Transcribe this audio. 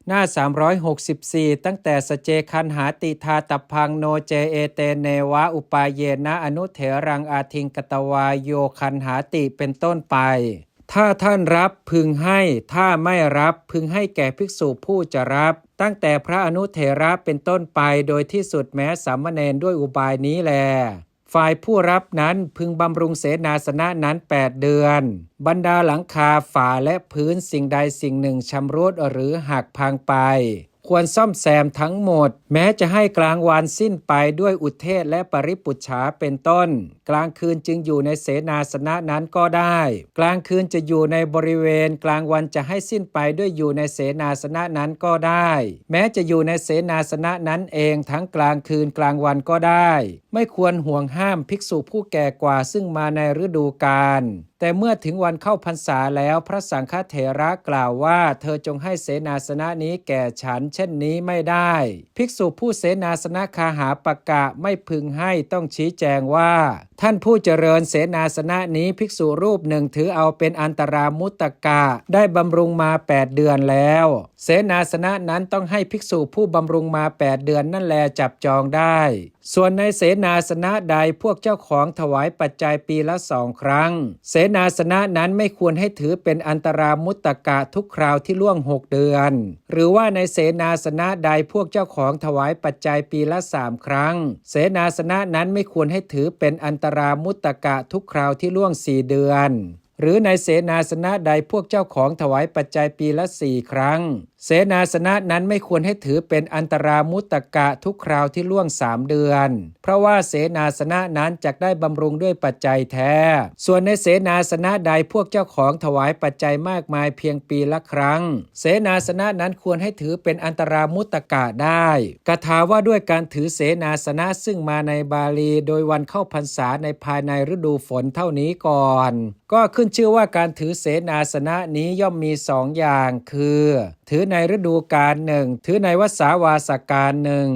หน้า364ตั้งแต่สเจคันหาติทาตพังโนเจเอเตเนวะอุปาเยนะอนุเถรังอาทิงกตวายโยคันหาติเป็นต้นไปถ้าท่านรับพึงให้ถ้าไม่รับพึงให้แก่ภิกษุผู้จะรับตั้งแต่พระอนุเถระเป็นต้นไปโดยที่สุดแม้สามเณรด้วยอุบายนี้แลฝ่ายผู้รับนั้นพึงบำรุงเสนาสนะนั้น8 เดือนบรรดาหลังคาฝาและพื้นสิ่งใดสิ่งหนึ่งชำรุดหรือหักพังไปควรซ่อมแซมทั้งหมดแม้จะให้กลางวันสิ้นไปด้วยอุเทศและปริปุจฉาเป็นต้นกลางคืนจึงอยู่ในเสนาสนะนั้นก็ได้กลางคืนจะอยู่ในบริเวณกลางวันจะให้สิ้นไปด้วยอยู่ในเสนาสนะนั้นก็ได้แม้จะอยู่ในเสนาสนะนั้นเองทั้งกลางคืนกลางวันก็ได้ไม่ควรห่วงห้ามภิกษุผู้แก่กว่าซึ่งมาในฤดูกาลแต่เมื่อถึงวันเข้าพรรษาแล้วพระสังฆเถระกล่าวว่าเธอจงให้เสนาสนะนี้แก่ฉันเช่นนี้ไม่ได้ภิกษุผู้เสนาสนะคาหาปกะไม่พึงให้ต้องชี้แจงว่าท่านผู้เจริญเสนาสนะนี้ภิกษุรูปหนึ่งถือเอาเป็นอันตรามุตตกะได้บำรุงมา8 เดือนแล้วเสนาสนะนั้นต้องให้ภิกษุผู้บำรุงมา8 เดือนนั่นแลจับจองได้ส่วนในเสนาสนะใดพวกเจ้าของถวายปัจจัยปีละ2 ครั้งเสนาสนะนั้นไม่ควรให้ถือเป็นอันตรามุตตกะทุกคราวที่ล่วง6 เดือนหรือว่าในเสนาสนะใดพวกเจ้าของถวายปัจจัยปีละ3 ครั้งเสนาสนะนั้นไม่ควรให้ถือเป็นอันตรามุตตกะทุกคราวที่ล่วง4 เดือนหรือในเสนาสนะใดพวกเจ้าของถวายปัจจัยปีละ4 ครั้งเสนาสนะนั้นไม่ควรให้ถือเป็นอันตรามุตตกะทุกคราวที่ล่วง3 เดือนเพราะว่าเสนาสนะนั้นจักได้บำรุงด้วยปัจจัยแท้ส่วนในเสนาสนะใดพวกเจ้าของถวายปัจจัยมากมายเพียงปีละครั้งเสนาสนะนั้นควรให้ถือเป็นอันตรามุตตกะได้กถาว่าด้วยการถือเสนาสนะซึ่งมาในบาลีโดยวันเข้าพรรษาในภายในฤดูฝนเท่านี้ก่อนก็ขึ้นชื่อว่าการถือเสนาสนะนี้ย่อมมี2 อย่างคือถือในฤดูกาลหนึ่งถือในวสาวาสการหนึ่ง